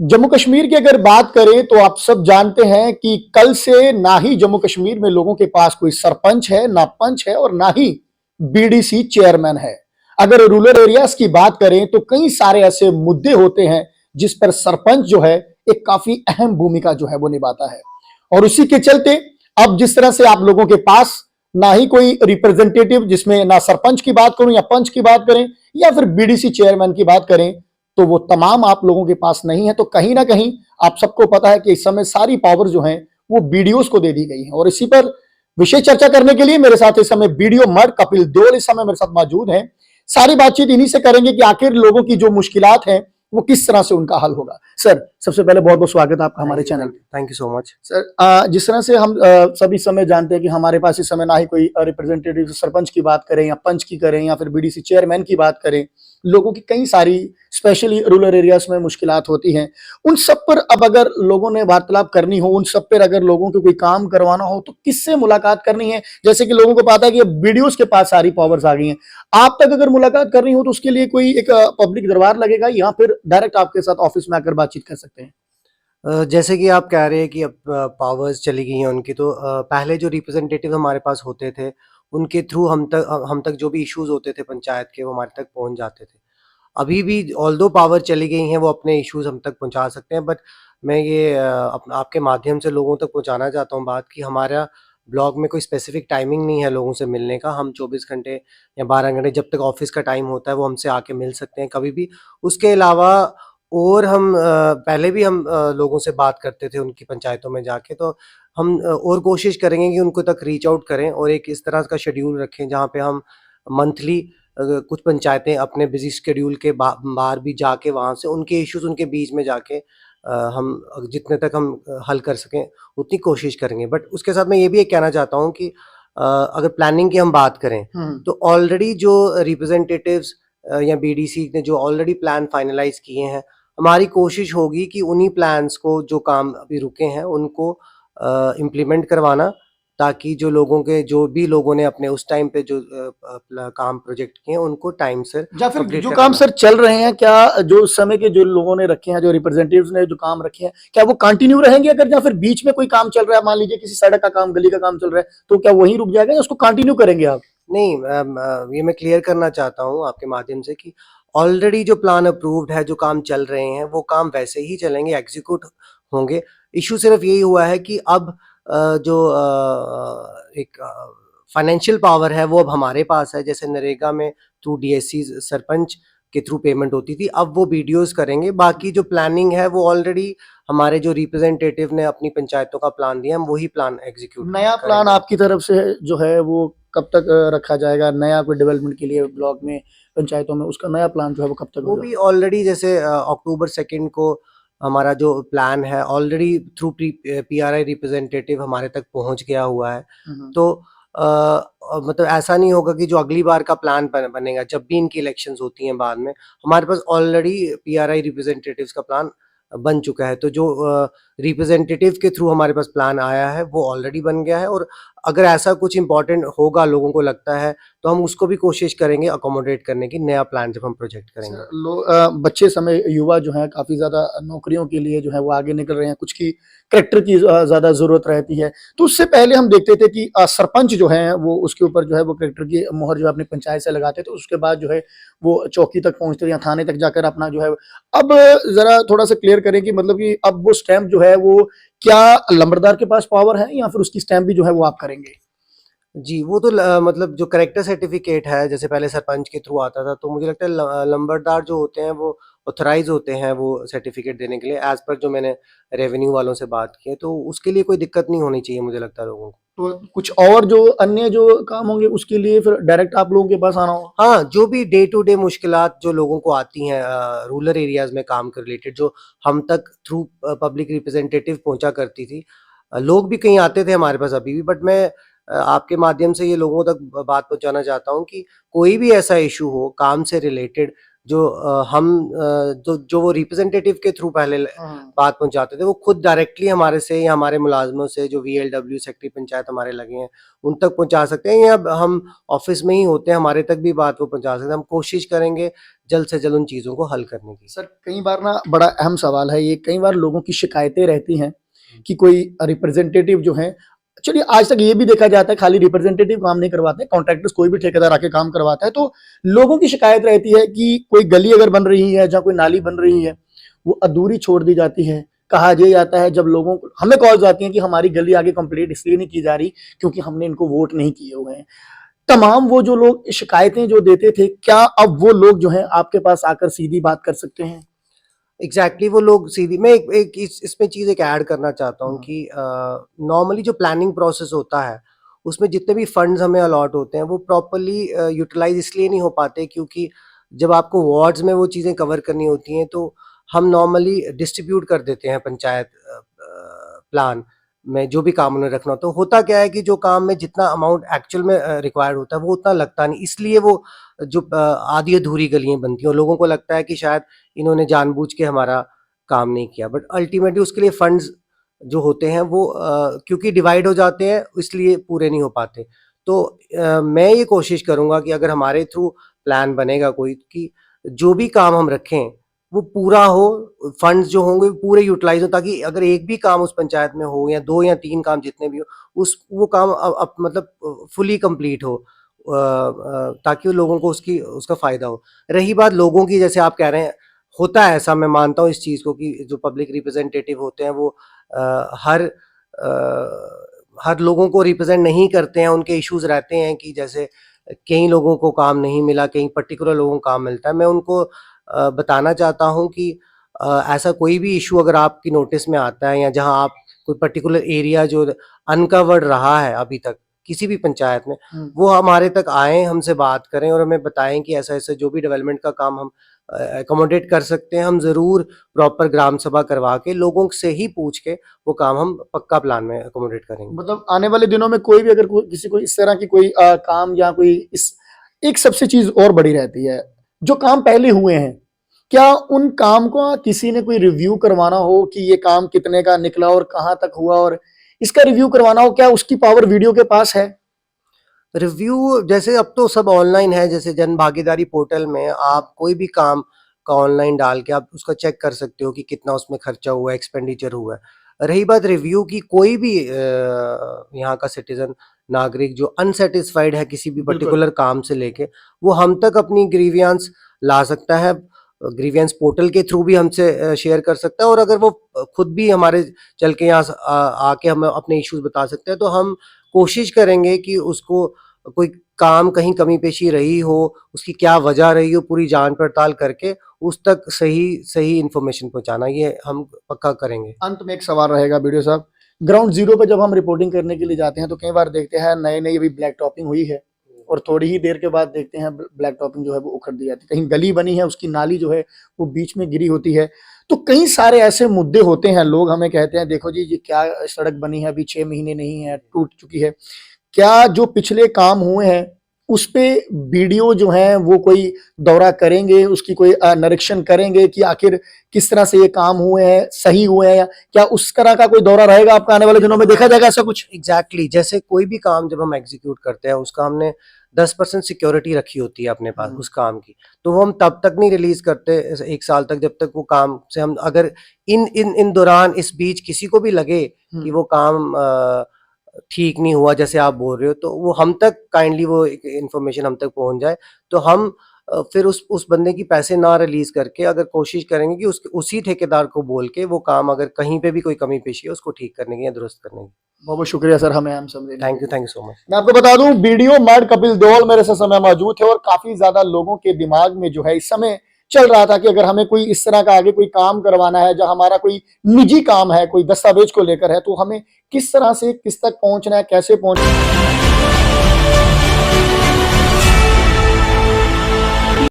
जम्मू कश्मीर की अगर बात करें तो आप सब जानते हैं कि कल से ना ही जम्मू कश्मीर में लोगों के पास कोई सरपंच है, ना पंच है और ना ही बीडीसी चेयरमैन है। अगर रूरल एरियाज की बात करें तो कई सारे ऐसे मुद्दे होते हैं जिस पर सरपंच जो है एक काफी अहम भूमिका जो है वो निभाता है। और उसी के चलते अब जिस तरह से आप लोगों के पास ना ही कोई रिप्रेजेंटेटिव, जिसमें ना सरपंच की बात करूं या पंच की बात करें या फिर बीडीसी चेयरमैन की बात करें, तो वो तमाम आप लोगों के पास नहीं है। तो कहीं ना कहीं आप सबको पता है कि इस समय सारी पावर जो है वो बीडीओस को दे दी गई है। और इसी पर विशेष चर्चा करने के लिए मेरे साथ इस समय बीडीओ मर्ड कपिल देओल इस समय मेरे साथ मौजूद हैं। सारी बातचीत इन्हीं से करेंगे कि आखिर लोगों की जो मुश्किलात हैं वो किस तरह से उनका हल होगा। सर, सबसे पहले बहुत बहुत स्वागत है आपका हमारे चैनल पे। Thank you so much sir, जिस तरह से हम सभी समय जानते हैं कि हमारे पास इस समय ना ही कोई रिप्रेजेंटेटिव सरपंच की बात करें या पंच की करें या फिर बीडीसी चेयरमैन की बात करें, लोगों की कई सारी स्पेशली रूरल एरियाज में मुश्किलात होती हैं। उन सब पर अब अगर लोगों ने वार्तालाप करनी हो, उन सब पर अगर लोगों को कोई काम करवाना हो तो किससे मुलाकात करनी है? जैसे कि लोगों को पता है कि बीडीओस के पास सारी पावर्स आ गई हैं। आप तक अगर मुलाकात करनी हो तो उसके लिए कोई एक पब्लिक दरबार लगेगा या फिर डायरेक्ट आपके साथ ऑफिस में आकर बातचीत कर सकते हैं? जैसे कि आप कह रहे हैं कि अब पावर्स चली गई हैं उनकी, तो पहले जो रिप्रेजेंटेटिव हमारे पास होते थे, उनके थ्रू हम तक जो भी इश्यूज़ होते थे पंचायत के, वो हमारे तक पहुँच जाते थे। अभी भी ऑल्दो पावर चली गई हैं, वो अपने इश्यूज़ हम तक पहुँचा सकते हैं, बट मैं ये आपके माध्यम से लोगों तक पहुँचाना चाहता हूँ बात कि हमारा ब्लॉक में कोई स्पेसिफ़िक टाइमिंग नहीं है लोगों से मिलने का। हम 24 घंटे या 12 घंटे जब तक ऑफ़िस का टाइम होता है, वो हमसे आके मिल सकते हैं कभी भी। उसके अलावा और हम पहले भी हम लोगों से बात करते थे उनकी पंचायतों में जाके, तो हम और कोशिश करेंगे कि उनको तक रीच आउट करें और एक इस तरह का शेड्यूल रखें जहाँ पे हम मंथली कुछ पंचायतें अपने बिजी शेड्यूल के बाहर भी जाके वहाँ से उनके इश्यूज उनके बीच में जाके हम जितने तक हम हल कर सकें उतनी कोशिश करेंगे। बट उसके साथ मैं ये भी एक कहना चाहता हूँ कि अगर प्लानिंग की हम बात करें तो ऑलरेडी जो रिप्रेजेंटेटिव्स या बीडीसी ने जो ऑलरेडी प्लान फाइनलाइज किए हैं, हमारी कोशिश होगी कि उन्हीं प्लान्स को जो काम अभी रुके हैं उनको इम्प्लीमेंट करवाना, ताकि जो भी लोगों ने अपने उस टाइम पे जो काम प्रोजेक्ट किए हैं उनको टाइम से या फिर कंप्लीट जो काम करवाना। सर चल रहे हैं, क्या जो उस समय के जो लोगों ने रखे हैं, जो रिप्रेजेंटेटिव्स ने जो काम रखे हैं, क्या वो कंटिन्यू रहेंगे? अगर या फिर बीच में कोई काम चल रहा है, मान लीजिए किसी सड़क का काम, गली का काम चल रहा है, तो क्या वहीं रुक जाएगा या उसको कंटिन्यू करेंगे आप? नहीं, ये मैं क्लियर करना चाहता हूँ आपके माध्यम से कि ऑलरेडी जो प्लान अप्रूव्ड है, जो काम चल रहे हैं, वो काम वैसे ही चलेंगे, एग्जीक्यूट होंगे। इश्यू सिर्फ यही हुआ है कि अब जो एक फाइनेंशियल पावर है, वो अब हमारे पास है। जैसे नरेगा में थ्रू डीएससी सरपंच के थ्रू पेमेंट होती थी, अब वो बीडीओज करेंगे। बाकी जो प्लानिंग है, वो ऑलरेडी हमारे जो रिप्रेजेंटेटिव ने अपनी पंचायतों का प्लान दिया, हम वही प्लान एग्जीक्यूट नया प्लान करेंगे। आपकी तरफ से जो है वो कब तक रखा जाएगा? नया कोई डेवलपमेंट के लिए ब्लॉक में, पंचायतों में, उसका नया प्लान जो है वो कब तक वो होगा? भी ऑलरेडी जैसे अक्टूबर 2 को हमारा जो प्लान है ऑलरेडी थ्रू पीआरआई रिप्रेजेंटेटिव हमारे तक पहुंच गया हुआ है। तो मतलब ऐसा नहीं होगा कि जो अगली बार का प्लान बनेगा जब भी इनकी इलेक्शंस होती हैं बाद में, हमारे पास ऑलरेडी पीआरआई रिप्रेजेंटेटिव्स का प्लान बन चुका है। तो जो रिप्रेजेंटेटिव के थ्रू हमारे पास प्लान आया है वो ऑलरेडी बन गया है, और अगर ऐसा कुछ इंपॉर्टेंट होगा लोगों को लगता है तो हम उसको भी कोशिश करेंगे अकोमोडेट करने की, नया प्लान जब हम प्रोजेक्ट करेंगे। बच्चे समय युवा जो है काफी ज्यादा नौकरियों के लिए जो है वो आगे निकल रहे हैं, कुछ की करेक्टर की ज्यादा जरूरत रहती है। तो उससे पहले हम देखते थे कि सरपंच जो है वो उसके ऊपर जो है वो करेक्टर की मोहर जो है अपनी पंचायत से लगाते थे, उसके बाद जो है वो चौकी तक पहुंचते थे या थाने तक जाकर अपना जो है। अब जरा थोड़ा सा क्लियर करें कि मतलब कि अब वो स्टैंप जो है वो क्या लंबरदार के पास पावर है या फिर उसकी स्टैंप भी जो है वो आप करेंगे? जी, वो तो मतलब जो कैरेक्टर सर्टिफ़िकेट है, जैसे पहले सरपंच के थ्रू आता था, तो मुझे लगता है लंबरदार जो होते हैं, वो ऑथराइज़ होते हैं वो सर्टिफ़िकेट देने के लिए, एज़ पर जो मैंने रेवेन्यू वालों से बात की है, तो उसके लिए कोई दिक्कत नहीं होनी चाहिए, मुझे लगता है लोगों को। तो कुछ और जो अन्य जो काम होंगे उसके लिए फिर डायरेक्ट आप लोगों के पास आना होगा? हाँ, जो भी डे टू डे मुश्किलात जो लोगों को आती हैं रूरल एरियाज़ में काम के रिलेटेड, जो हम तक थ्रू पब्लिक रिप्रेजेंटेटिव पहुँचा करती थी। लोग भी कहीं आते थे हमारे पास अभी भी, बट मैं आपके माध्यम से ये लोगों तक बात पहुँचाना चाहता हूँ कि कोई भी ऐसा इश्यू हो काम से रिलेटेड, जो वो रिप्रेजेंटेटिव के थ्रू पहले बात पहुंचाते थे, वो खुद डायरेक्टली हमारे से या हमारे मुलाजमों से जो VLW सेक्रेटरी पंचायत हमारे लगे हैं उन तक पहुंचा सकते हैं, या हम ऑफिस में ही होते हैं हमारे तक भी बात वो पहुंचा सकते हैं। हम कोशिश करेंगे जल्द से जल्द उन चीज़ों को हल करने की। सर कई बार ना बड़ा अहम सवाल है ये, कई बार लोगों की शिकायतें रहती हैं कि कोई रिप्रेजेंटेटिव जो है, चलिए आज तक ये भी देखा जाता है खाली रिप्रेजेंटेटिव काम नहीं करवाते, कॉन्ट्रैक्टर्स कोई भी ठेकेदार आके काम करवाता है, तो लोगों की शिकायत रहती है कि कोई गली अगर बन रही है, जहाँ कोई नाली बन रही है, वो अधूरी छोड़ दी जाती है। कहा यह जाता है, जब लोगों को हमें कॉल्स आती हैं कि हमारी गली आगे कंप्लीट इसलिए नहीं की जा रही क्योंकि हमने इनको वोट नहीं किए हुए हैं। तमाम वो जो लोग शिकायतें जो देते थे, क्या अब वो लोग जो हैं आपके पास आकर सीधी बात कर सकते हैं? एग्जैक्टली वो लोग सीधी, मैं एक इसमें चीज़ एक ऐड करना चाहता हूँ कि नॉर्मली जो प्लानिंग प्रोसेस होता है उसमें जितने भी फंड्स हमें अलॉट होते हैं वो प्रॉपरली यूटिलाइज इसलिए नहीं हो पाते क्योंकि जब आपको वार्ड्स में वो चीज़ें कवर करनी होती हैं तो हम नॉर्मली डिस्ट्रीब्यूट कर देते हैं पंचायत प्लान में जो भी काम उन्हें रखना होता है। होता क्या है कि जो काम में जितना अमाउंट एक्चुअल में रिक्वायर्ड होता है वो उतना लगता नहीं, इसलिए वो जो आधी अधूरी गलियां बनती हैं और लोगों को लगता है कि शायद इन्होंने जानबूझ के हमारा काम नहीं किया, बट अल्टीमेटली उसके लिए फंड्स जो होते हैं वो क्योंकि डिवाइड हो जाते हैं इसलिए पूरे नहीं हो पाते। तो मैं ये कोशिश करूंगा कि अगर हमारे थ्रू प्लान बनेगा कोई कि जो भी काम हम रखें वो पूरा हो, फंड्स जो होंगे पूरे यूटिलाइज हो, ताकि अगर एक भी काम उस पंचायत में हो या 2 या 3 काम जितने भी हो वो काम मतलब फुली कंप्लीट हो, ताकि वो लोगों को उसका फायदा हो। रही बात लोगों की, जैसे आप कह रहे हैं, होता है ऐसा, मैं मानता हूँ इस चीज़ को कि जो पब्लिक रिप्रेजेंटेटिव होते हैं वो हर लोगों को रिप्रेजेंट नहीं करते हैं। उनके इश्यूज रहते हैं कि जैसे कई लोगों को काम नहीं मिला, कई पर्टिकुलर लोगों को काम मिलता है। मैं उनको बताना चाहता हूँ कि ऐसा कोई भी इशू अगर आपकी नोटिस में आता है या जहाँ आप कोई पर्टिकुलर एरिया जो अनकवर्ड रहा है अभी तक किसी भी पंचायत में, वो हमारे तक आए, हमसे बात करें और हमें बताएं कि ऐसा ऐसा जो भी डेवलपमेंट का काम हम अकोमोडेट कर सकते हैं। हम ज़रूर प्रॉपर ग्राम सभा करवा के लोगों से ही पूछ के वो काम हम पक्का प्लान में अकोमोडेट करेंगे। मतलब आने वाले दिनों में कोई भी अगर किसी को इस तरह की कोई काम या कोई इस एक सबसे चीज और बड़ी रहती है, जो काम पहले हुए हैं, क्या उन काम को किसी ने कोई रिव्यू करवाना हो कि ये काम कितने का निकला और कहाँ तक हुआ, और इसका रिव्यू करवाना हो, क्या उसकी पावर वीडियो के पास है? रिव्यू जैसे अब तो सब ऑनलाइन है, जैसे जन भागीदारी पोर्टल में आप कोई भी काम का ऑनलाइन डाल के आप उसका चेक कर सकते हो कि कितना उसमें खर्चा हुआ है, एक्सपेंडिचर हुआ है। रही बात रिव्यू की, कोई भी यहाँ का सिटीजन नागरिक जो अनसेटिस्फाइड है किसी भी पर्टिकुलर काम से लेके, वो हम तक अपनी ग्रीवियंस ला सकता है। ग्रीवियंस पोर्टल के थ्रू भी हमसे शेयर कर सकता है, और अगर वो खुद भी हमारे चल के यहाँ आके हमें अपने इश्यूज बता सकते हैं तो हम कोशिश करेंगे कि उसको कोई काम कहीं कमी पेशी रही हो, उसकी क्या वजह रही हो, पूरी जांच पड़ताल करके उस तक सही इन्फॉर्मेशन पहुंचाना, ये हम पक्का करेंगे। अंत में एक सवाल रहेगा वीडियो साहब, ग्राउंड जीरो पे जब हम रिपोर्टिंग करने के लिए जाते हैं तो कई बार देखते हैं नए नई अभी ब्लैक टॉपिंग हुई है और थोड़ी ही देर के बाद देखते हैं ब्लैक टॉपिंग जो है वो उखड़ दी जाती है, कहीं गली बनी है उसकी नाली जो है वो बीच में गिरी होती है। तो कई सारे ऐसे मुद्दे होते हैं, लोग हमें कहते हैं देखो जी ये क्या सड़क बनी है, अभी 6 महीने नहीं है, टूट चुकी है। क्या जो पिछले काम हुए हैं उस पे वीडियो जो है वो कोई दौरा करेंगे, उसकी कोई निरीक्षण करेंगे कि आखिर किस तरह से ये काम हुए हैं, सही हुए हैं, या क्या उस तरह का कोई दौरा रहेगा आपका आने वाले दिनों में, देखा जाएगा ऐसा कुछ? एग्जैक्टली जैसे कोई भी काम जब हम एग्जीक्यूट करते हैं उसका हमने 10% सिक्योरिटी रखी होती है अपने पास उस काम की, तो वो हम तब तक नहीं रिलीज करते 1 साल तक जब तक वो काम से हम, अगर इन दौरान इस बीच किसी को भी लगे कि वो काम ठीक नहीं हुआ जैसे आप बोल रहे हो, तो वो हम तक काइंडली वो इन्फॉर्मेशन हम तक पहुंच जाए, तो हम फिर उस बंदे की पैसे ना रिलीज करके अगर कोशिश करेंगे कि उसी ठेकेदार को बोल के वो काम, अगर कहीं पे भी कोई कमी पेशी है उसको ठीक करने की या दुरुस्त करने की। बहुत बहुत शुक्रिया सर, हमें हम समझे। Thank you so much. मैं आपको बता दूं, वीडियो मर्ड कपिल देओल मेरे से समय मौजूद है और काफी ज्यादा लोगों के दिमाग में जो है इस समय चल रहा था कि अगर हमें कोई इस तरह का आगे कोई काम करवाना है, जहां हमारा कोई निजी काम है, कोई दस्तावेज को लेकर है, तो हमें किस तरह से किस तक पहुंचना है, कैसे पहुंचना है।